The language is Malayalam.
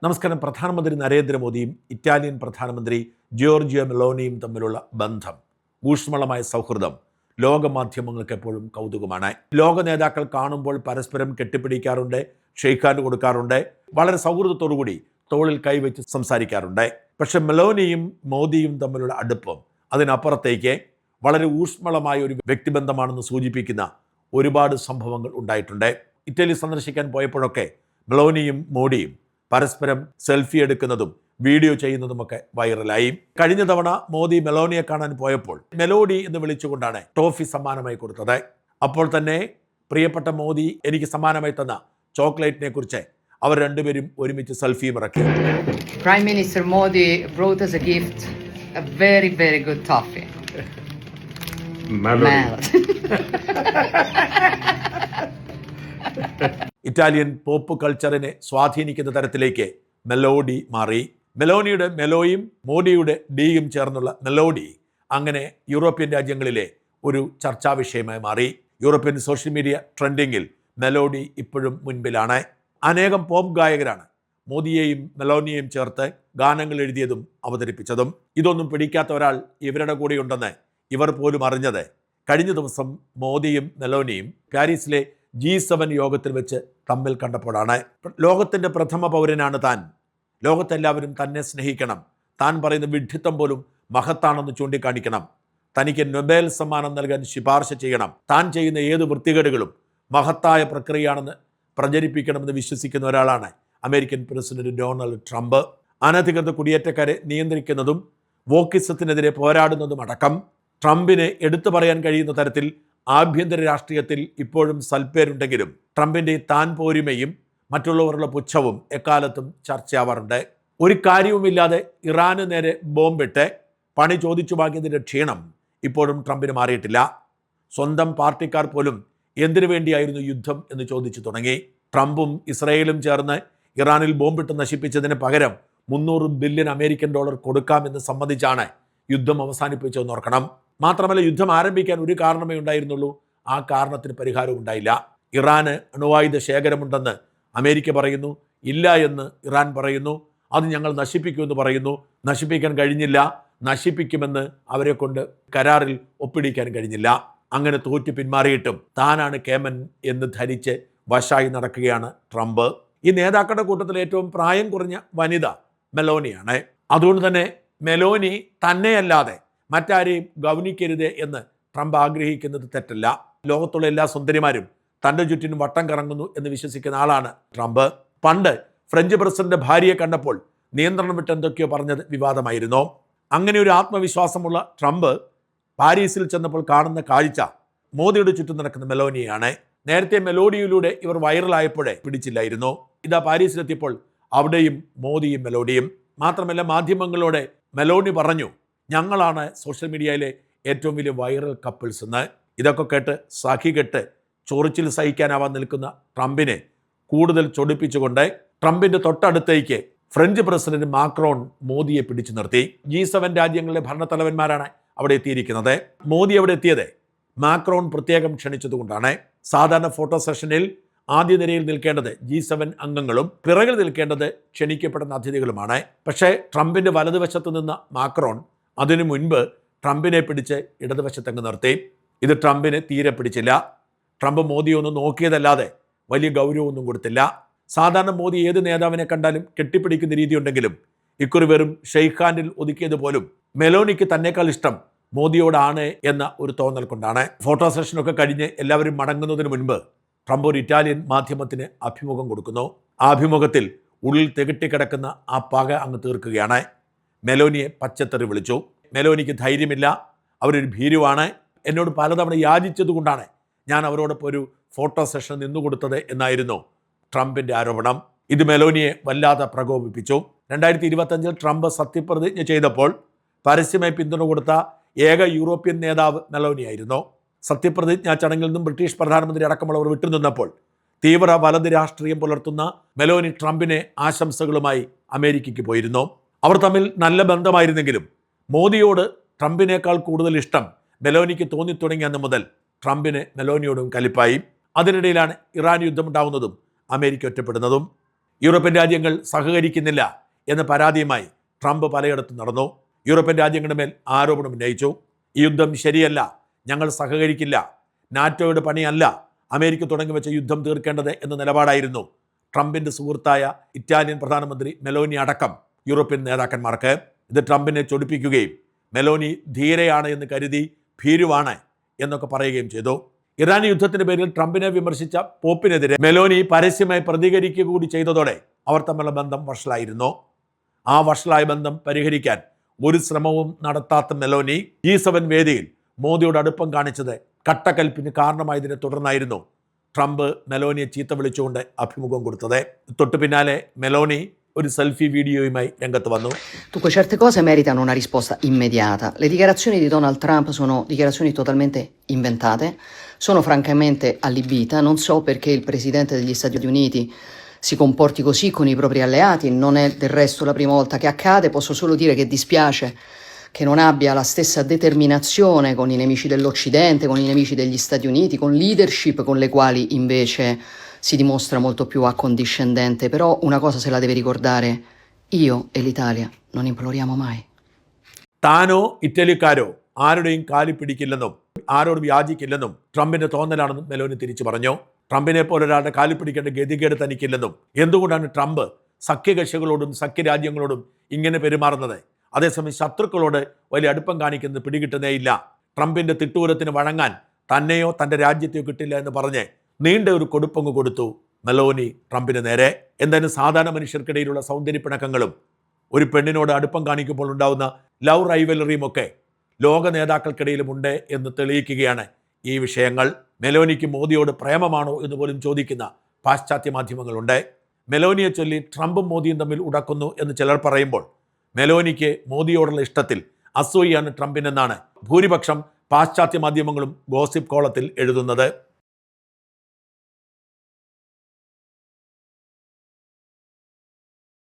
നമസ്കാരം. പ്രധാനമന്ത്രി നരേന്ദ്രമോദിയും ഇറ്റാലിയൻ പ്രധാനമന്ത്രി ജിയോർജിയ മെലോണിയും തമ്മിലുള്ള ബന്ധം, ഊഷ്മളമായ സൗഹൃദം ലോകമാധ്യമങ്ങൾക്ക് എപ്പോഴും കൗതുകമാണ്. ലോക നേതാക്കൾ കാണുമ്പോൾ പരസ്പരം കെട്ടിപ്പിടിക്കാറുണ്ട്, ഷെയ്ക്ക് ഹാൻഡ് കൊടുക്കാറുണ്ട്, വളരെ സൗഹൃദത്തോടുകൂടി തോളിൽ കൈവച്ച് സംസാരിക്കാറുണ്ട്. പക്ഷെ മെലോണിയും മോദിയും തമ്മിലുള്ള അടുപ്പം അതിനപ്പുറത്തേക്ക് വളരെ ഊഷ്മളമായ ഒരു വ്യക്തിബന്ധമാണെന്ന് സൂചിപ്പിക്കുന്ന ഒരുപാട് സംഭവങ്ങൾ ഉണ്ടായിട്ടുണ്ട്. ഇറ്റലി സന്ദർശിക്കാൻ പോയപ്പോഴൊക്കെ മെലോണിയും മോഡിയും പരസ്പരം സെൽഫി എടുക്കുന്നതും വീഡിയോ ചെയ്യുന്നതുമൊക്കെ വൈറലായി. കഴിഞ്ഞ തവണ മോദി മെലോണിയെ കാണാൻ പോയപ്പോൾ മെലോഡി എന്ന് വിളിച്ചുകൊണ്ടാണ് ട്രോഫി സമ്മാനമായി കൊടുത്തത്. അപ്പോൾ തന്നെ പ്രിയപ്പെട്ട മോദി എനിക്ക് സമ്മാനമായി തന്ന ചോക്ലേറ്റിനെ കുറിച്ച് അവർ രണ്ടുപേരും ഒരുമിച്ച് സെൽഫിയും ഇറക്കി. Prime Minister Modi brought us a gift, a very, very good toffee. Italian pop കൾച്ചറിനെ സ്വാധീനിക്കുന്ന തരത്തിലേക്ക് മെലോഡി മാറി. മെലോണിയുടെ മെലോയും മോഡിയുടെ ഡിയും ചേർന്നുള്ള മെലോഡി അങ്ങനെ യൂറോപ്യൻ രാജ്യങ്ങളിലെ ഒരു ചർച്ചാ വിഷയമായി മാറി. യൂറോപ്യൻ സോഷ്യൽ മീഡിയ ട്രെൻഡിങ്ങിൽ മെലോഡി ഇപ്പോഴും മുൻപിലാണ്. അനേകം പോപ്പ് ഗായകരാണ് മോദിയെയും മെലോണിയെയും ചേർത്ത് ഗാനങ്ങൾ എഴുതിയതും അവതരിപ്പിച്ചതും. ഇതൊന്നും പിടിക്കാത്ത ഒരാൾ ഇവരുടെ കൂടെയുണ്ടെന്ന് ഇവർ പോലും അറിഞ്ഞത് കഴിഞ്ഞ ദിവസം മോദിയും മെലോണിയും പാരീസിലെ G7 യോഗത്തിൽ വെച്ച് തമ്മിൽ കണ്ടപ്പോഴാണ്. ലോകത്തിൻ്റെ പ്രഥമ പൗരനാണ് താൻ, ലോകത്തെല്ലാവരും തന്നെ സ്നേഹിക്കണം, താൻ പറയുന്ന വിഡ്ഢിത്തം പോലും മഹത്താണെന്ന് ചൂണ്ടിക്കാണിക്കണം, തനിക്ക് നൊബേൽ സമ്മാനം നൽകാൻ ശുപാർശ ചെയ്യണം, താൻ ചെയ്യുന്ന ഏത് വൃത്തികേടുകളും മഹത്തായ പ്രക്രിയയാണെന്ന് പ്രചരിപ്പിക്കണമെന്ന് വിശ്വസിക്കുന്ന ഒരാളാണ് അമേരിക്കൻ പ്രസിഡന്റ് ഡൊണാൾഡ് ട്രംപ്. അനധികൃത കുടിയേറ്റക്കാരെ നിയന്ത്രിക്കുന്നതും വോക്കിസത്തിനെതിരെ പോരാടുന്നതും അടക്കം ട്രംപിന് എടുത്തു പറയാൻ കഴിയുന്ന തരത്തിൽ ആഭ്യന്തര രാഷ്ട്രീയത്തിൽ ഇപ്പോഴും സൽപ്പേരുണ്ടെങ്കിലും ട്രംപിൻ്റെ താൻ പോരിമയും മറ്റുള്ളവരുടെ പുച്ഛവും എക്കാലത്തും ചർച്ചയാവാറുണ്ട്. ഒരു കാര്യവുമില്ലാതെ ഇറാന് നേരെ ബോംബിട്ട് പണി ചോദിച്ചു വാങ്ങിയതിൻ്റെ ക്ഷീണം ഇപ്പോഴും ട്രംപിന് മാറിയിട്ടില്ല. സ്വന്തം പാർട്ടിക്കാർ പോലും എന്തിനു വേണ്ടിയായിരുന്നു യുദ്ധം എന്ന് ചോദിച്ചു തുടങ്ങി. ട്രംപും ഇസ്രയേലും ചേർന്ന് ഇറാനിൽ ബോംബിട്ട് നശിപ്പിച്ചതിന് പകരം $300 ബില്യൺ കൊടുക്കാമെന്ന് സമ്മതിച്ചാണ് യുദ്ധം അവസാനിപ്പിച്ചതെന്ന് ഓർക്കണം. മാത്രമല്ല, യുദ്ധം ആരംഭിക്കാൻ ഒരു കാരണമേ ഉണ്ടായിരുന്നുള്ളൂ. ആ കാരണത്തിന് പരിഹാരം ഉണ്ടായില്ല. ഇറാന് അണുവായുധ ശേഖരമുണ്ടെന്ന് അമേരിക്ക പറയുന്നു, ഇല്ല എന്ന് ഇറാൻ പറയുന്നു. അത് ഞങ്ങൾ നശിപ്പിക്കുമെന്ന് പറയുന്നു. നശിപ്പിക്കാൻ കഴിഞ്ഞില്ല, നശിപ്പിക്കുമെന്ന് അവരെ കൊണ്ട് കരാറിൽ ഒപ്പിടിക്കാൻ കഴിഞ്ഞില്ല. അങ്ങനെ തോറ്റു പിന്മാറിയിട്ടും താനാണ് കേമൻ എന്ന് ധരിച്ച് വശായി നടക്കുകയാണ് ട്രംപ്. ഈ നേതാക്കളുടെ കൂട്ടത്തിൽ ഏറ്റവും പ്രായം കുറഞ്ഞ വനിത മെലോണിയാണ്. അതുകൊണ്ട് തന്നെ മെലോണി തന്നെയല്ലാതെ മറ്റാരെയും ഗൗനിക്കരുത് എന്ന് ട്രംപ് ആഗ്രഹിക്കുന്നത് തെറ്റല്ല. ലോകത്തുള്ള എല്ലാ സുന്ദരിമാരും തൻ്റെ ചുറ്റിനും വട്ടം കറങ്ങുന്നു എന്ന് വിശ്വസിക്കുന്ന ആളാണ് ട്രംപ്. പണ്ട് ഫ്രഞ്ച് പ്രസിഡന്റ് ഭാര്യയെ കണ്ടപ്പോൾ നിയന്ത്രണം വിട്ട് എന്തൊക്കെയോ പറഞ്ഞത് വിവാദമായിരുന്നു. അങ്ങനെ ഒരു ആത്മവിശ്വാസമുള്ള ട്രംപ് പാരീസിൽ ചെന്നപ്പോൾ കാണുന്ന കാഴ്ച മോദിയുടെ ചുറ്റും നടക്കുന്ന മെലോണിയാണ്. നേരത്തെ മെലോഡിയിലൂടെ ഇവർ വൈറലായപ്പോഴേ പിടിച്ചില്ലായിരുന്നു. ഇതാ പാരീസിലെത്തിയപ്പോൾ അവിടെയും മോദിയും മെലോഡിയും. മാത്രമല്ല, മാധ്യമങ്ങളോട് മെലോണി പറഞ്ഞു, ഞങ്ങളാണ് സോഷ്യൽ മീഡിയയിലെ ഏറ്റവും വലിയ വൈറൽ കപ്പിൾസ് എന്ന്. ഇതൊക്കെ കേട്ട് സഹികെട്ട് ചൊറിച്ചിൽ സഹിക്കാനാവാൻ നിൽക്കുന്ന ട്രംപിനെ കൂടുതൽ ചൊടിപ്പിച്ചുകൊണ്ട് ട്രംപിൻ്റെ തൊട്ടടുത്തേക്ക് ഫ്രഞ്ച് പ്രസിഡന്റ് മാക്രോൺ മോദിയെ പിടിച്ചു നിർത്തി. G7 രാജ്യങ്ങളിലെ ഭരണത്തലവന്മാരാണ് അവിടെ എത്തിയിരിക്കുന്നത്. മോദി അവിടെ എത്തിയത് മാക്രോൺ പ്രത്യേകം ക്ഷണിച്ചതുകൊണ്ടാണ്. സാധാരണ ഫോട്ടോ സെഷനിൽ ആദ്യ നിരയിൽ നിൽക്കേണ്ടത് G7 അംഗങ്ങളും പിറകിൽ നിൽക്കേണ്ടത് ക്ഷണിക്കപ്പെടുന്ന അതിഥികളുമാണ്. പക്ഷേ ട്രംപിൻ്റെ വലതുവശത്ത് നിന്ന മാക്രോൺ അതിനു മുൻപ് ട്രംപിനെ പിടിച്ച് ഇടതുവശത്തങ്ങ് നിർത്തി. ഇത് ട്രംപിന് തീരെ പിടിച്ചില്ല. ട്രംപ് മോദിയെ ഒന്ന് നോക്കിയതല്ലാതെ വലിയ ഗൗരവമൊന്നും കൊടുത്തില്ല. സാധാരണ മോദി ഏത് നേതാവിനെ കണ്ടാലും കെട്ടിപ്പിടിക്കുന്ന രീതിയുണ്ടെങ്കിലും ഇക്കുറി വെറും ഷെയ്ക്ക് ഹാൻഡിൽ ഒതുക്കിയതുപോലും മെലോണിക്ക് തന്നേക്കാൾ ഇഷ്ടം മോദിയോടാണ് എന്ന ഒരു തോന്നൽ കൊണ്ടാണ്. ഫോട്ടോ സെഷനൊക്കെ കഴിഞ്ഞ് എല്ലാവരും മടങ്ങുന്നതിന് മുൻപ് ട്രംപ് ഒരു ഇറ്റാലിയൻ മാധ്യമത്തിന് അഭിമുഖം കൊടുക്കുന്നു. ആ അഭിമുഖത്തിൽ ഉള്ളിൽ തികട്ടിക്കിടക്കുന്ന ആ പക അങ്ങ് തീർക്കുകയാണ്. മെലോണിയെ പച്ചത്തെറി വിളിച്ചു. മെലോണിക്ക് ധൈര്യമില്ല, അവരൊരു ഭീരുവാണ്, എന്നോട് പലതവണ യാചിച്ചതുകൊണ്ടാണ് ഞാൻ അവരോടൊപ്പം ഒരു ഫോട്ടോ സെഷൻ നിന്നുകൊടുത്തത് എന്നായിരുന്നു ട്രംപിൻ്റെ ആരോപണം. ഇത് മെലോണിയെ വല്ലാതെ പ്രകോപിപ്പിച്ചു. 2025 ട്രംപ് സത്യപ്രതിജ്ഞ ചെയ്തപ്പോൾ പരസ്യമായി പിന്തുണ കൊടുത്ത ഏക യൂറോപ്യൻ നേതാവ് മെലോണിയായിരുന്നു. സത്യപ്രതിജ്ഞാ ചടങ്ങിൽ നിന്നും ബ്രിട്ടീഷ് പ്രധാനമന്ത്രി അടക്കമുള്ളവർ വിട്ടുനിന്നപ്പോൾ തീവ്ര വലത് രാഷ്ട്രീയം പുലർത്തുന്ന മെലോണി ട്രംപിനെ ആശംസകളുമായി അമേരിക്കയ്ക്ക് പോയിരുന്നു. അവർ തമ്മിൽ നല്ല ബന്ധമായിരുന്നെങ്കിലും മോദിയോട് ട്രംപിനേക്കാൾ കൂടുതൽ ഇഷ്ടം മെലോണിക്ക് തോന്നിത്തുടങ്ങിയ അന്ന് മുതൽ ട്രംപിന് മെലോണിയോടും കലിപ്പായി. അതിനിടയിലാണ് ഇറാൻ യുദ്ധമുണ്ടാവുന്നതും അമേരിക്ക ഒറ്റപ്പെടുന്നതും. യൂറോപ്യൻ രാജ്യങ്ങൾ സഹകരിക്കുന്നില്ല എന്ന പരാതിയുമായി ട്രംപ് പലയിടത്തും നടന്നു. യൂറോപ്യൻ രാജ്യങ്ങളുടെ മേൽ ആരോപണം ഉന്നയിച്ചു. ഈ യുദ്ധം ശരിയല്ല, ഞങ്ങൾ സഹകരിക്കില്ല, നാറ്റോയുടെ പണിയല്ല അമേരിക്ക തുടങ്ങി വെച്ച യുദ്ധം തീർക്കേണ്ടത് എന്ന നിലപാടായിരുന്നു ട്രംപിൻ്റെ സുഹൃത്തായ ഇറ്റാലിയൻ പ്രധാനമന്ത്രി മെലോനി അടക്കം യൂറോപ്യൻ നേതാക്കന്മാർക്ക്. ഇത് ട്രംപിനെ ചൊടിപ്പിക്കുകയും മെലോനി ധീരയാണ് എന്ന് കരുതി ഭീരുവാണ് എന്നൊക്കെ പറയുകയും ചെയ്തു. ഇറാൻ യുദ്ധത്തിന്റെ പേരിൽ ട്രംപിനെ വിമർശിച്ച പോപ്പിനെതിരെ മെലോനി പരസ്യമായി പ്രതികരിക്കുക കൂടി ചെയ്തതോടെ അവർ തമ്മിലുള്ള ബന്ധം വഷളായിരുന്നു. ആ വഷളായ ബന്ധം പരിഹരിക്കാൻ ഒരു ശ്രമവും നടത്താത്ത മെലോനി G7 വേദിയിൽ മോദിയോട് അടുപ്പം കാണിച്ചത് കട്ടക്കൽപ്പിന് കാരണമായതിനെ തുടർന്നായിരുന്നു ട്രംപ് മെലോനിയെ ചീത്ത വിളിച്ചുകൊണ്ട് അഭിമുഖം കൊടുത്തത്. തൊട്ടു പിന്നാലെ മെലോനി ഒരു സെൽഫി വീഡിയോയുമായി രംഗത്ത് വന്നു. Dunque certe cose meritano una risposta immediata. Le dichiarazioni di Donald Trump sono dichiarazioni totalmente inventate, sono francamente allibita, non so perché il Presidente degli Stati Uniti si comporti così con i propri alleati, non è del resto la prima volta che accade, posso solo dire che dispiace che non abbia la stessa determinazione con i nemici dell'Occidente, con i nemici degli Stati Uniti, con leadership con le quali invece si dimostra molto più accondiscendente, però una cosa se la deve ricordare, io e l'Italia non imploriamo mai. താനോ ഇറ്റലിക്കാരോ ആരുടെയും കാലി പിടിക്കില്ലെന്നും ആരോടും യാചിക്കില്ലെന്നും ട്രംപിന്റെ തോന്നലാണെന്നും മെലോനി തിരിച്ചു പറഞ്ഞു. ട്രംപിനെ പോലെ ഒരാളുടെ കാലി പിടിക്കേണ്ട ഗതികേട് തനിക്കില്ലെന്നും എന്തുകൊണ്ടാണ് ട്രംപ് സഖ്യകക്ഷികളോടും സഖ്യരാജ്യങ്ങളോടും ഇങ്ങനെ പെരുമാറുന്നത്, അതേസമയം ശത്രുക്കളോട് വലിയ അടുപ്പം കാണിക്കുന്നത് പിടികിട്ടുന്നേയില്ല, ട്രംപിന്റെ തിട്ടൂരത്തിന് വഴങ്ങാൻ തന്നെയോ തൻ്റെ രാജ്യത്തെയോ കിട്ടില്ല എന്ന് പറഞ്ഞ് നീണ്ട ഒരു കൊടുപ്പങ്ങ് കൊടുത്തു മെലോനി ട്രംപിന് നേരെ. എന്തായാലും സാധാരണ മനുഷ്യർക്കിടയിലുള്ള സൗന്ദര്യപ്പിണക്കങ്ങളും ഒരു പെണ്ണിനോട് അടുപ്പം കാണിക്കുമ്പോൾ ഉണ്ടാവുന്ന ലവ് റൈവലറിയും ഒക്കെ ലോക നേതാക്കൾക്കിടയിലുമുണ്ട് എന്ന് തെളിയിക്കുകയാണ് ഈ വിഷയങ്ങൾ. മെലോനിക്ക് മോദിയോട് പ്രേമമാണോ എന്ന് പോലും ചോദിക്കുന്ന പാശ്ചാത്യ മാധ്യമങ്ങളുണ്ട്. മെലോനിയെ ചൊല്ലി ട്രംപും മോദിയും തമ്മിൽ ഉടക്കുന്നു എന്ന് ചിലർ പറയുമ്പോൾ മെലോനിക്ക് മോദിയോടുള്ള ഇഷ്ടത്തിൽ അസൂയാണ് ട്രംപിനെന്നാണ് ഭൂരിപക്ഷം പാശ്ചാത്യ മാധ്യമങ്ങളും ഗോസിപ്പ് കോളത്തിൽ എഴുതുന്നത്.